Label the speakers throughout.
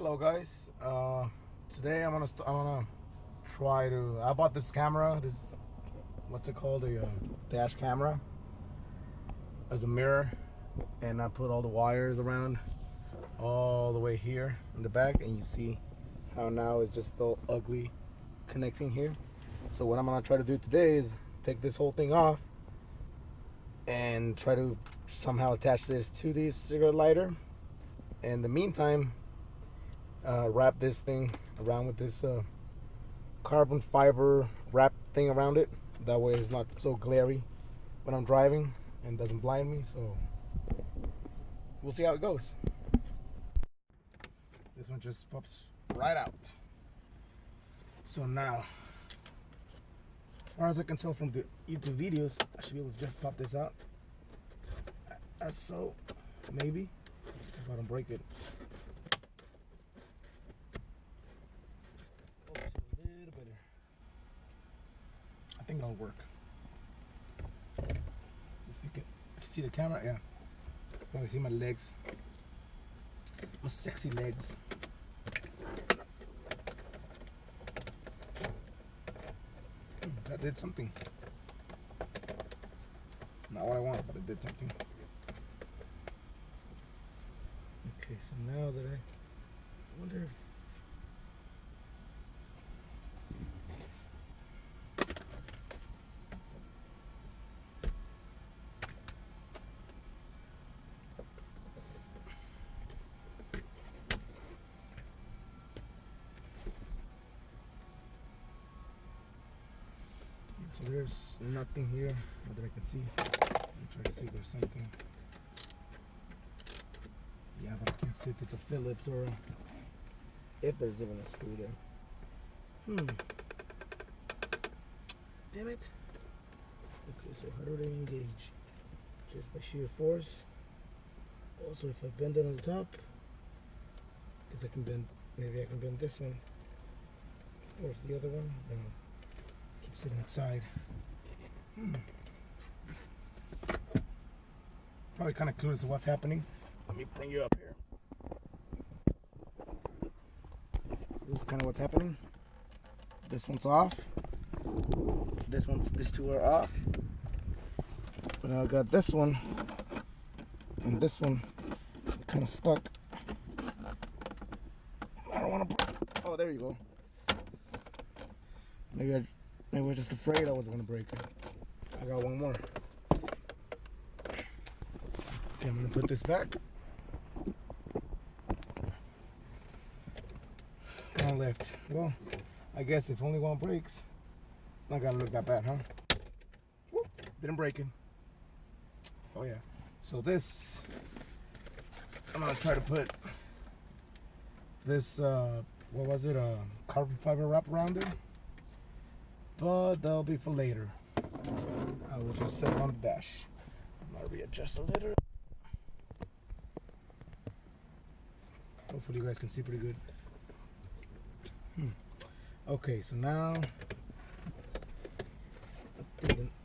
Speaker 1: Hello guys. Today I'm gonna try to. I bought this camera. This, what's it called? A dash camera as a mirror, and I put all the wires around all the way here in the back, and you see how now it's just all ugly connecting here. So what I'm gonna try to do today is take this whole thing off and try to somehow attach this to the cigarette lighter. In the meantime, wrap this thing around with this carbon fiber wrap thing around it. That way it's not so glary when I'm driving and doesn't blind me. So we'll see how it goes. This one just pops right out. So now, as far as I can tell from the YouTube videos, I should be able to just pop this out. As so, maybe, if I don't break it. Oh, it's a little better. I think that'll work. If you can see the camera, yeah. You can see my legs, my sexy legs. That did something. Not what I want, but it did something. Okay, so now that I wonder if so there's nothing here that I can see. Let me try to see if there's something. Yeah, but I can't see if it's a Phillips or if there's even a screw there. Damn it. Okay, so how do they engage? Just by sheer force. Also, if I bend it on the top, because I can bend, maybe I can bend this one. Force the other one. No. Keeps it inside. Probably kind of clueless of what's happening. Let me bring you up here. So this is kind of what's happening. This one's off. These two are off. But I got this one and this one kind of stuck. I don't want to break. Oh, there you go. Maybe we're just afraid I was going to break it. I got one more. Okay, I'm going to put this back. One left. Well, I guess if only one breaks, it's not going to look that bad, huh? Whoop, didn't break it. Oh yeah. So this, I'm going to try to put this, what was it, carbon fiber wrap around it. But that'll be for later. I will just set it on the dash. I'm gonna readjust a little. Hopefully you guys can see pretty good. Okay, so now,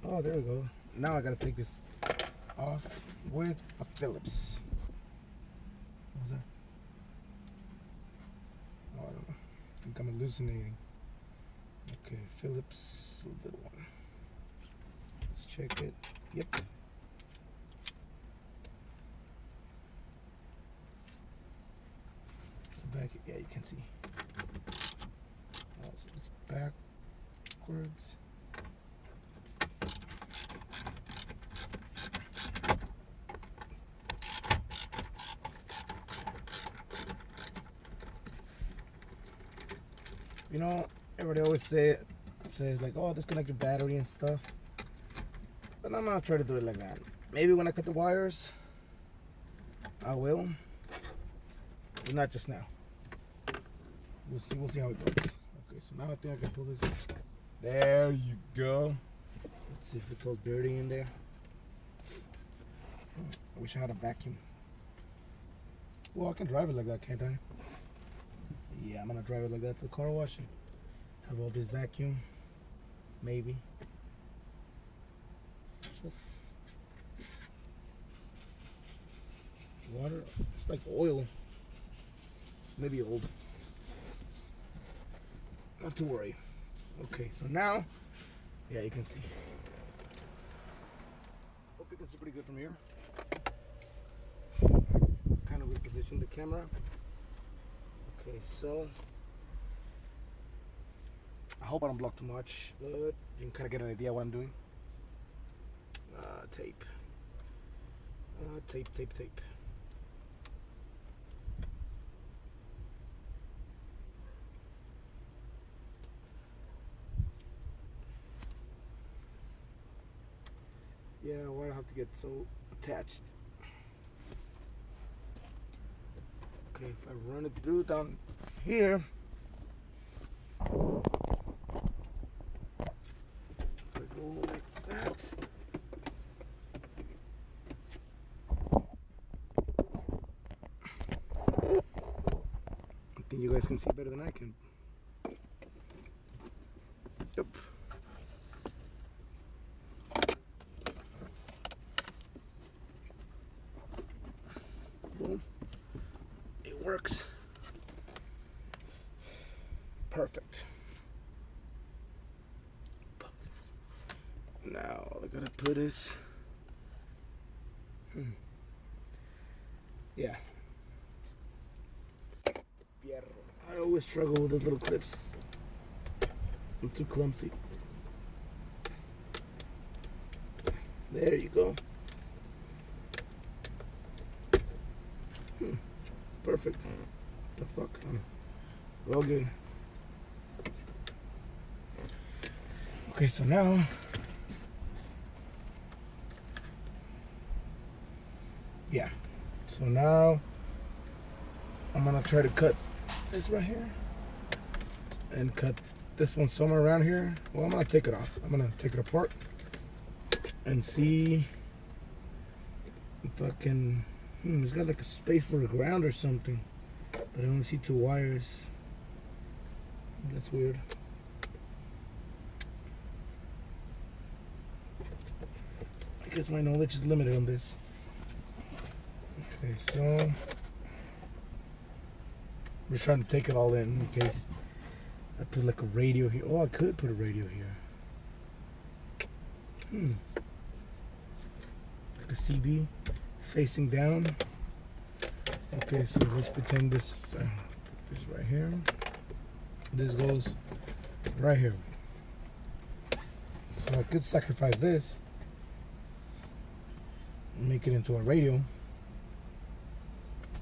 Speaker 1: oh, there we go. Now I gotta take this off with a Phillips. What was that? Oh, I don't know. I think I'm hallucinating. Okay, Phillips, a little one. Let's check it. Yep. So back, yeah, you can see. Oh, so it's backwards. You know, everybody always says like, oh, disconnect your battery and stuff. But I'm not trying to do it like that. Maybe when I cut the wires, I will. But not just now. We'll see how it goes. Okay, so now I think I can pull this. There you go. Let's see if it's all dirty in there. I wish I had a vacuum. Well, I can drive it like that, can't I? Yeah, I'm gonna drive it like that to the car wash. Have all this vacuum. Maybe. Water, it's like oil. maybe old. Not to worry. Okay, so now, yeah, you can see. Hope you can see pretty good from here. Kind of reposition the camera. Okay, so I hope I don't block too much, but you can kind of get an idea what I'm doing. Tape. Tape. Yeah, why do I have to get so attached? Okay, if I run it through down here, if I go like that, I think you guys can see better than I can. Yep. Boom. It works. Perfect. Now all I gotta put is, yeah. I always struggle with those little clips. I'm too clumsy. There you go. Perfect. The fuck? We're all good. Okay, so now yeah. So now I'm gonna try to cut this right here and cut this one somewhere around here. Well, I'm gonna take it off. I'm gonna take it apart and see if I can. It's got like a space for the ground or something, but I only see 2 wires. That's weird. I guess my knowledge is limited on this. Okay, so we're trying to take it all in case I put like a radio here. Oh, I could put a radio here. Like a CB facing down. Okay, so let's pretend this this right here. This goes right here. So I could sacrifice this and make it into a radio.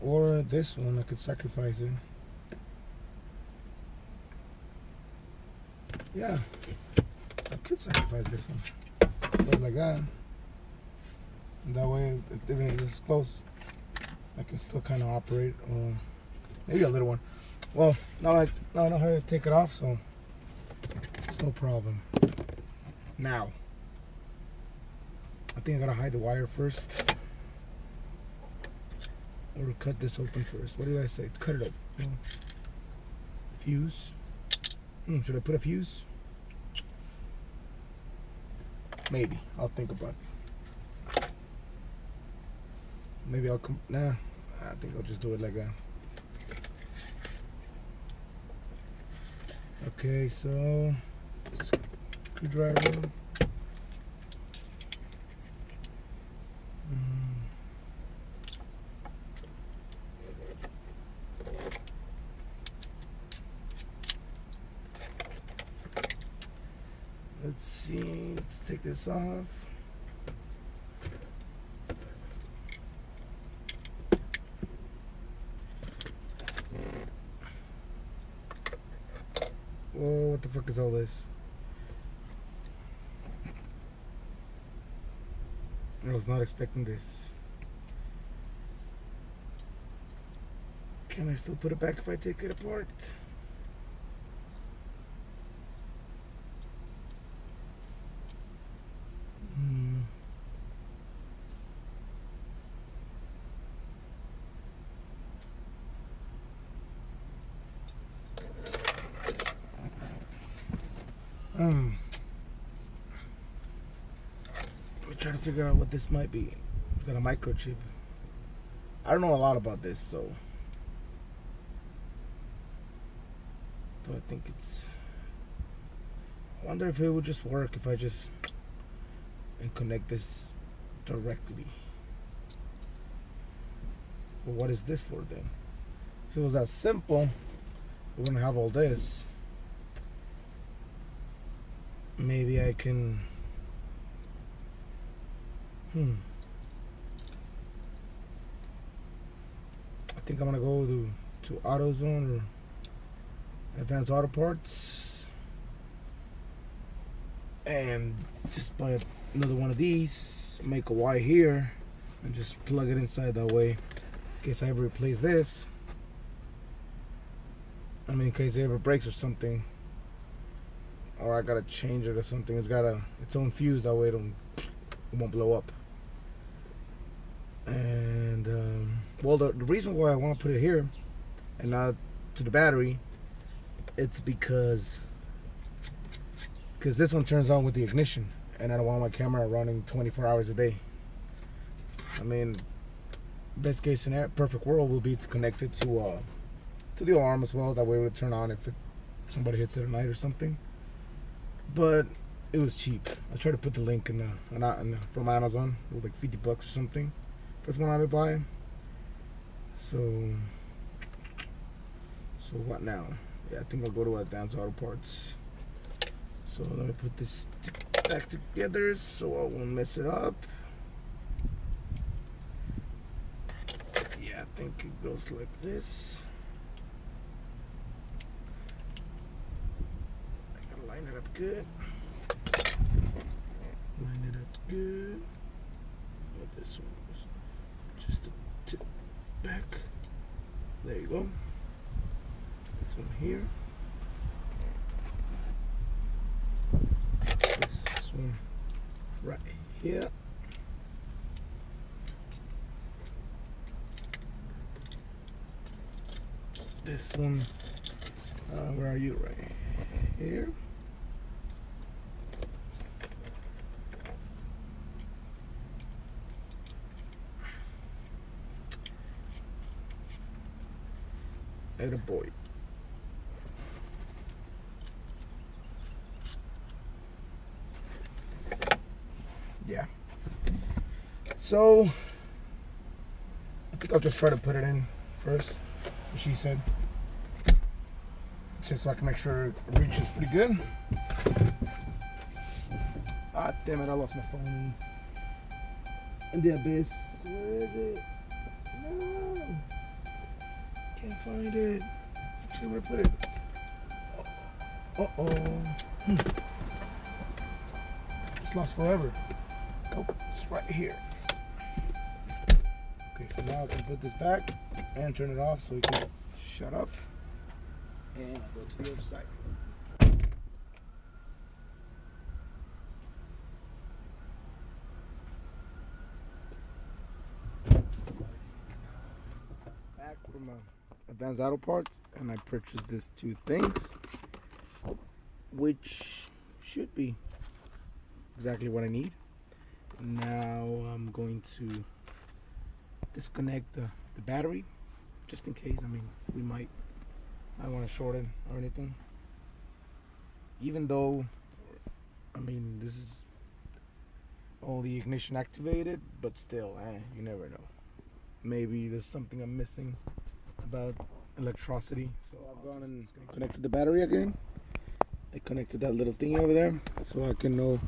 Speaker 1: Or this one, I could sacrifice it. Yeah, I could sacrifice this one. Goes like that. And that way, even if this is close, I can still kind of operate. Or maybe a little one. Well, now I know how to take it off, so it's no problem. Now, I think I gotta hide the wire first. Or cut this open first. What did I say? Cut it up. Fuse. Should I put a fuse? Maybe. I'll think about it. Maybe I'll come. Nah. I think I'll just do it like that. Okay, so screwdriver. Let's see, let's take this off. Whoa, what the fuck is all this? I was not expecting this. Can I still put it back if I take it apart? We're trying to figure out what this might be. It's got a microchip. I don't know a lot about this, so but I think it's. I wonder if it would just work if I just and connect this directly. Well, what is this for then? If it was that simple, we wouldn't have all this. Maybe I can. I think I'm gonna go to AutoZone or Advanced Auto Parts and just buy another one of these, make a Y here, and just plug it inside that way in case I ever replace this. I mean, in case it ever breaks or something, or I gotta change it or something. It's got its own fuse, that way it won't blow up. And well, the reason why I want to put it here and not to the battery, it's because this one turns on with the ignition, and I don't want my camera running 24 hours a day. I mean, best case scenario, perfect world will be to connect it to the alarm as well. That way it would turn on if somebody hits it at night or something. But it was cheap. I tried to put the link from Amazon. It was like $50 or something. First one I would buy. So what now? Yeah, I think I'll go to Advanced Auto Parts. So let me put this back together so I won't mess it up. Yeah, I think it goes like this. I gotta line it up good. Line it up good. With this one, just a tip back. There you go. This one here. This one right here. This one, where are you? Right here. Atta boy. Yeah. So I think I'll just try to put it in first. That's what she said. Just so I can make sure it reaches pretty good. Ah, damn it! I lost my phone in the abyss. Where is it? No, can't find it. Should we put it? It's lost forever. Oh, it's right here. Okay, so now I can put this back and turn it off so we can shut up. And I'll go to the other side. Back from Advanced Auto Parts, and I purchased these two things, which should be exactly what I need. Now I'm going to disconnect the battery, just in case. I mean, I want to shorten or anything. Even though, I mean, this is all the ignition activated, but still, you never know. Maybe there's something I'm missing about electricity. So I've gone and connected the battery again. I connected that little thing over there so I can know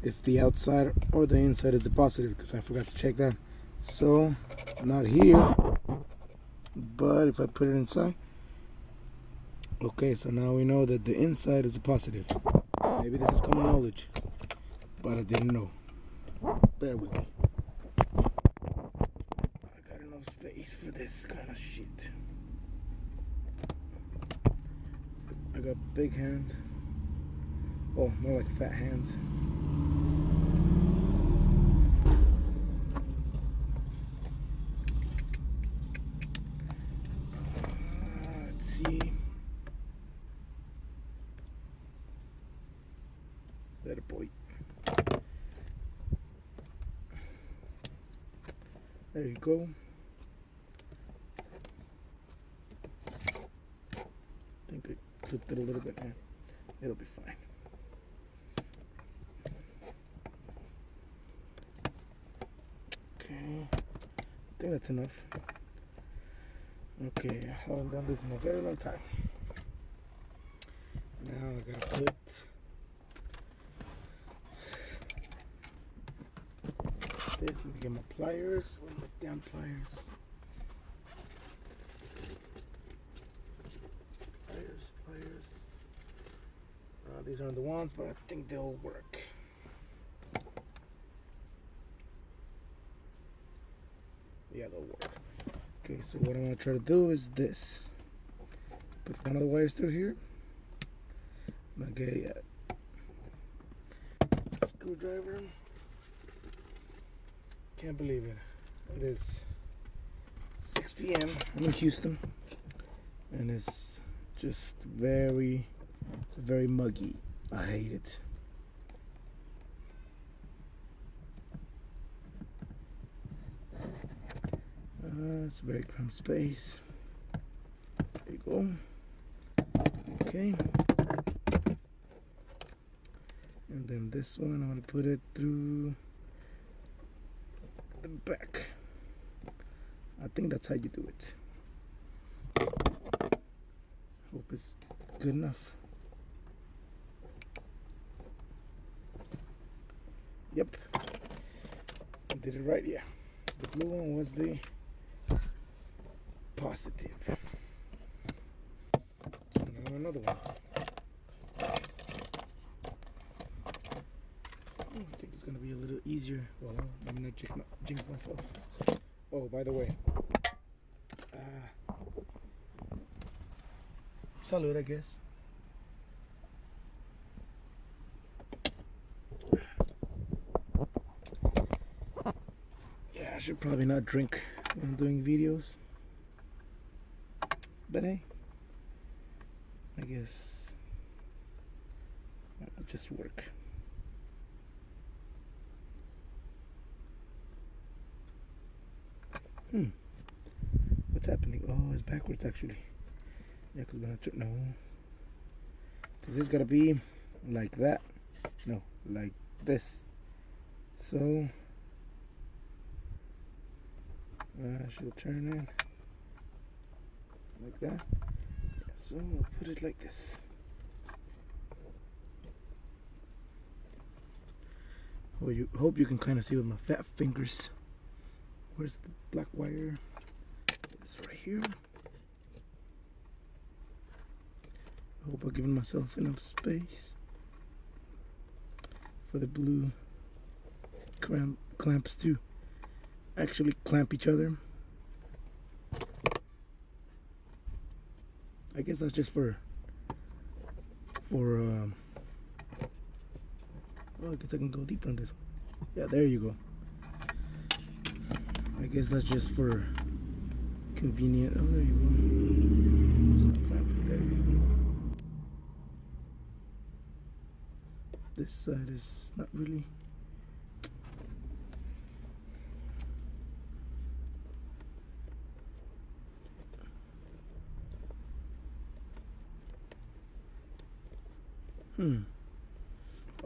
Speaker 1: if the outside or the inside is the positive, because I forgot to check that. So not here, but if I put it inside. Okay, so now we know that the inside is a positive. Maybe this is common knowledge, but I didn't know. Bear with me. I got enough space for this kind of shit. I got big hands. Oh, more like fat hands. Let's see. That a boy. There you go. I think clipped it a little bit, and it'll be fine. Okay, I think that's enough. Okay, I haven't done this in a very long time. Now I gotta put this. Let me get my pliers. Where are my damn pliers? Pliers. These aren't the ones, but I think they'll work. Yeah, they'll work. Okay, so what I'm gonna try to do is this. Put one of the wires through here. I'm gonna get a screwdriver. Can't believe it. It is 6 p.m. I'm in Houston, and it's just very muggy. I hate it. It's a very cramped space. There you go. Okay. And then this one, I'm going to put it through the back. I think that's how you do it. Hope it's good enough. Yep. I did it right, yeah. The blue one was the positive. So now another one. I think it's gonna be a little easier. Well, I'm gonna jinx myself. Oh, by the way, salute, I guess. Yeah, I should probably not drink when I'm doing videos. But hey, I guess it'll just work. What's happening? Oh, it's backwards actually. Yeah, because when I turn, no. Because it's got to be like that. No, like this. So, I should turn it like that. Yeah, so I'll put it like this. Well, you hope you can kind of see with my fat fingers. Where's the black wire? It's right here. I hope I've given myself enough space for the blue clamps to actually clamp each other. I guess that's just for oh, I guess I can go deeper on this one. Yeah, there you go. I guess that's just for convenient. Oh, there you go. Just clamp it. There you go. This side is not really.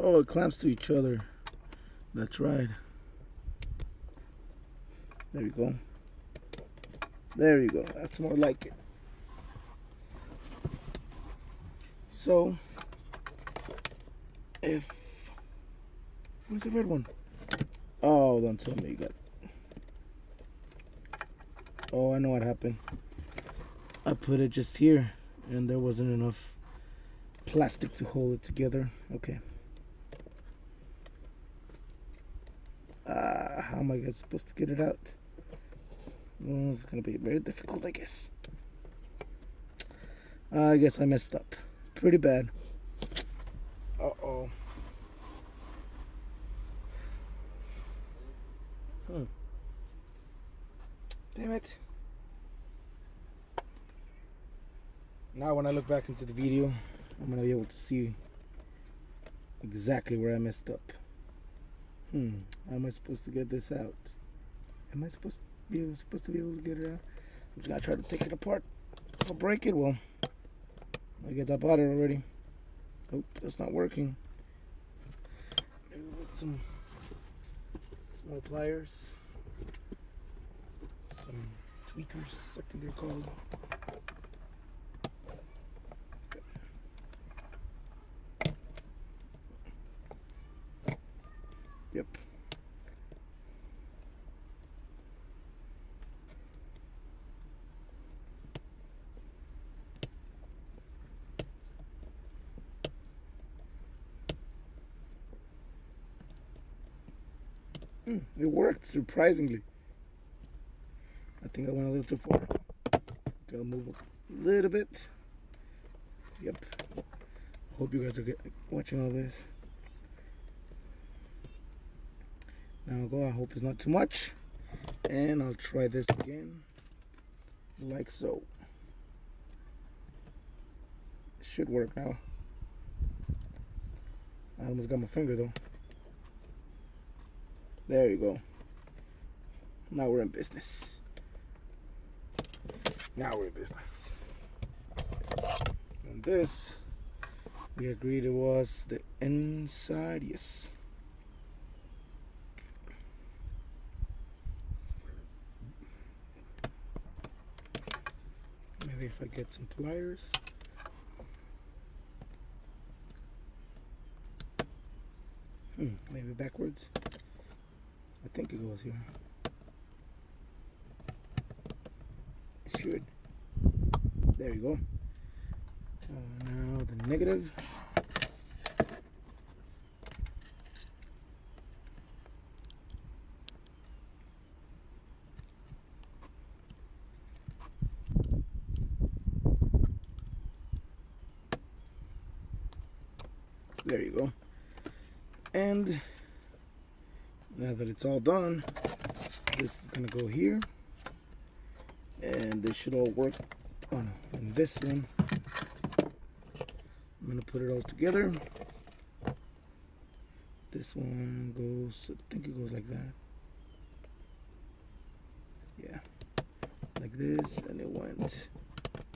Speaker 1: Oh, it clamps to each other. That's right. There you go. There you go. That's more like it. So, where's the red one? Oh, don't tell me you got. Oh, I know what happened. I put it just here, and there wasn't enough plastic to hold it together. Okay. How am I supposed to get it out? Well, it's gonna be very difficult, I guess. I guess I messed up pretty bad. Uh-oh. Damn it. Now when I look back into the video, I'm gonna be able to see exactly where I messed up. How am I supposed to get this out? Am I supposed to be able to get it out? I'm just gonna try to take it apart. If I break it, well, I guess I bought it already. Nope, that's not working. Maybe with some small pliers, some tweakers, I think they're called. Yep. It worked, surprisingly. I think I went a little too far. Okay, I'll move a little bit. Yep. Hope you guys are watching all this. Now I'll go. I hope it's not too much. And I'll try this again. Like so. It should work now. I almost got my finger though. There you go. Now we're in business. Now we're in business. And this, we agreed it was the inside, yes. Maybe if I get some pliers. Maybe backwards. I think it goes here. It should. There you go. Now the negative. There you go. And now that it's all done, this is gonna go here, and they should all work. Oh no, and this one, I'm gonna put it all together. This one goes, I think it goes like that. Yeah, like this, and it went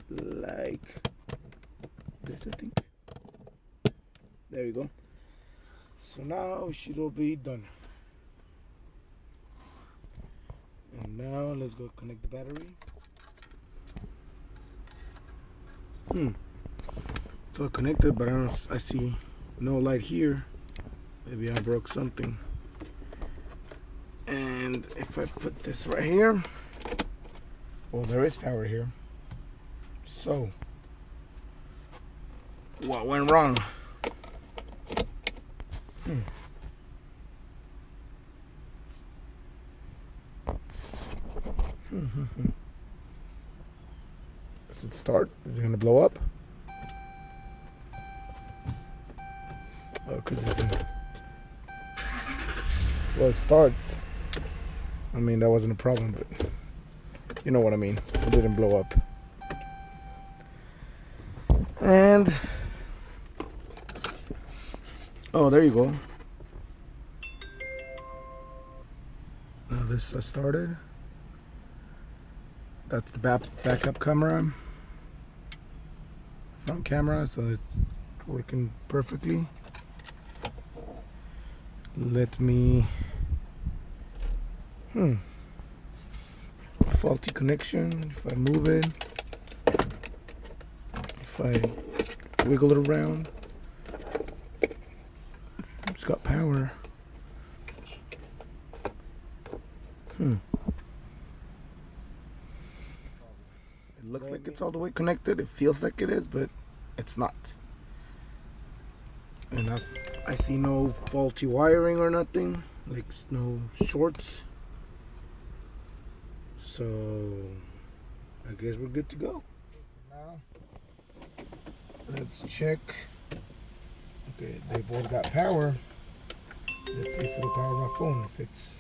Speaker 1: like this, I think. There you go. So now it should all be done. And now let's go connect the battery. It's all connected, but I see no light here. Maybe I broke something. And if I put this right here, well, there is power here. So what went wrong? Does it start? Is it gonna blow up? Oh, because it's in. Well, it starts. I mean, that wasn't a problem, but you know what I mean. It didn't blow up. And oh, there you go. Now this started. That's the backup camera, front camera, so it's working perfectly. Let me faulty connection. If I move it, if I wiggle it around, it's got power. It looks like it's all the way connected. It feels like it is, but it's not. And I see no faulty wiring or nothing, like no shorts. So I guess we're good to go. Now let's check. Okay, they both got power. Let's see if it'll power my phone. If it's,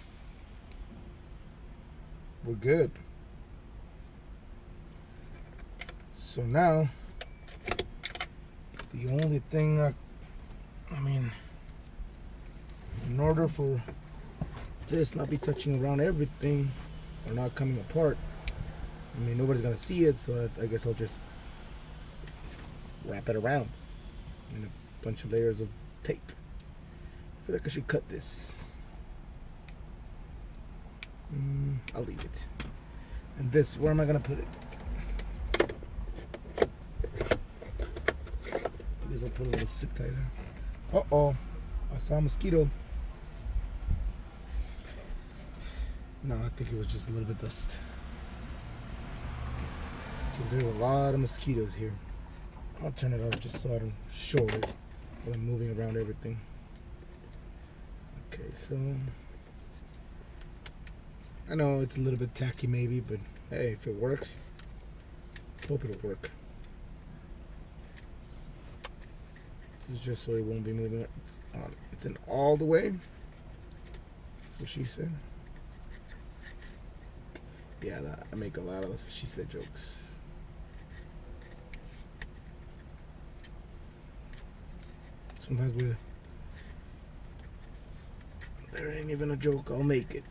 Speaker 1: we're good. So now the only thing I mean, in order for this not be touching around everything or not coming apart, I mean, nobody's gonna see it, so I guess I'll just wrap it around and a bunch of layers of tape. I feel like I should cut this. I'll leave it. And this, where am I gonna put it? I guess I'll put a little zip tie there. Uh-oh, I saw a mosquito. No, I think it was just a little bit of dust. Because there's a lot of mosquitoes here. I'll turn it off just so I don't show it while I'm moving around everything. Okay, so I know it's a little bit tacky maybe, but hey, if it works, hope it'll work. This is just so it won't be moving. It's in all the way. That's what she said. Yeah, I make a lot of those she said jokes. Sometimes there ain't even a joke, I'll make it.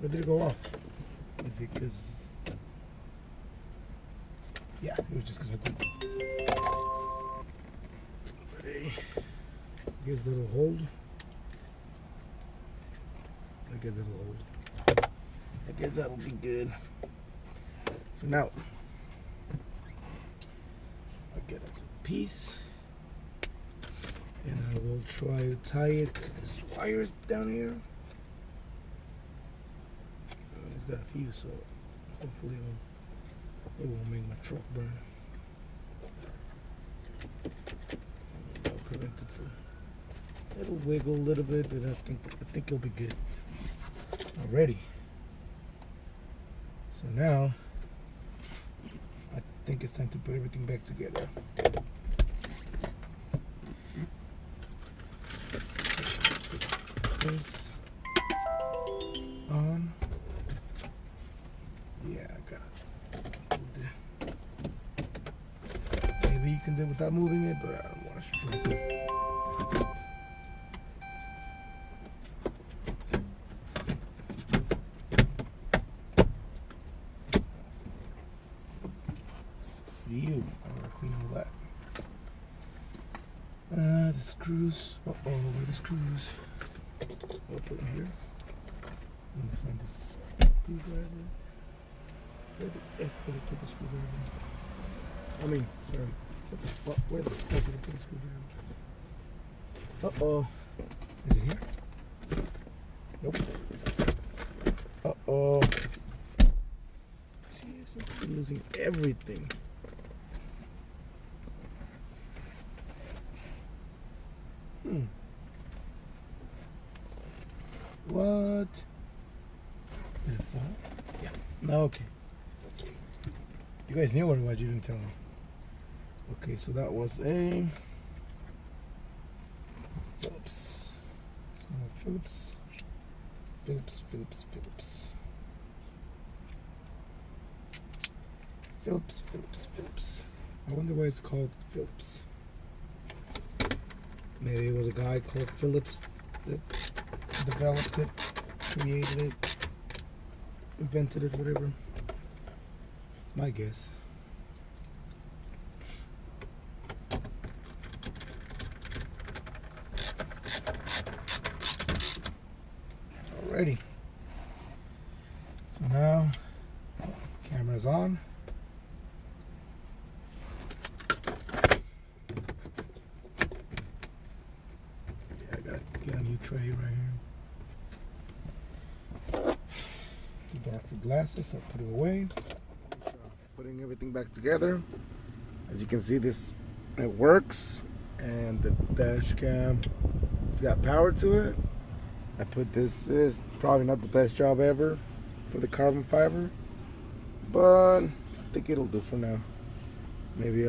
Speaker 1: Where did it go off? Is it because... Yeah, it was just because I did. Ready? I guess that'll hold. I guess it'll hold. I guess that'll be good. So now, I'll get a piece. And I will try to tie it to this wire down here. It's got a fuse, so hopefully it won't make my truck burn. I'll prevent it from. It'll wiggle a little bit, but I think it'll be good. Alrighty. So now I think it's time to put everything back together. This on. Yeah, I got it. Maybe you can do it without moving it, but I don't want to strip it. You, I want to clean all that. The screws. Uh oh, where are the screws? I'll put them here. Let me find this screwdriver. Where the F did I put the screwdriver? I mean, sorry. What the fuck? Where the fuck did I put the screwdriver? Uh oh. Is it here? Nope. Uh oh. See, I'm losing everything. What? Did it fall? Yeah. No, okay. You guys knew what it was, you didn't tell me. Okay, so that was a Phillips. Phillips. Phillips. I wonder why it's called Phillips. Maybe it was a guy called Phillips that developed it, created it, invented it, whatever. It's my guess. Alrighty. So now, camera's on. Yeah, I gotta get a new tray right here. The dark glasses, I'll put it away. Putting everything back together. As you can see, it works, and the dash cam, it's got power to it. I put this is probably not the best job ever for the carbon fiber, but I think it'll do for now. Maybe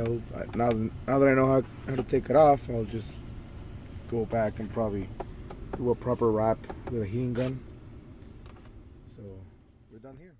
Speaker 1: now that I know how to take it off, I'll just go back and probably do a proper wrap with a heating gun. So we're done here.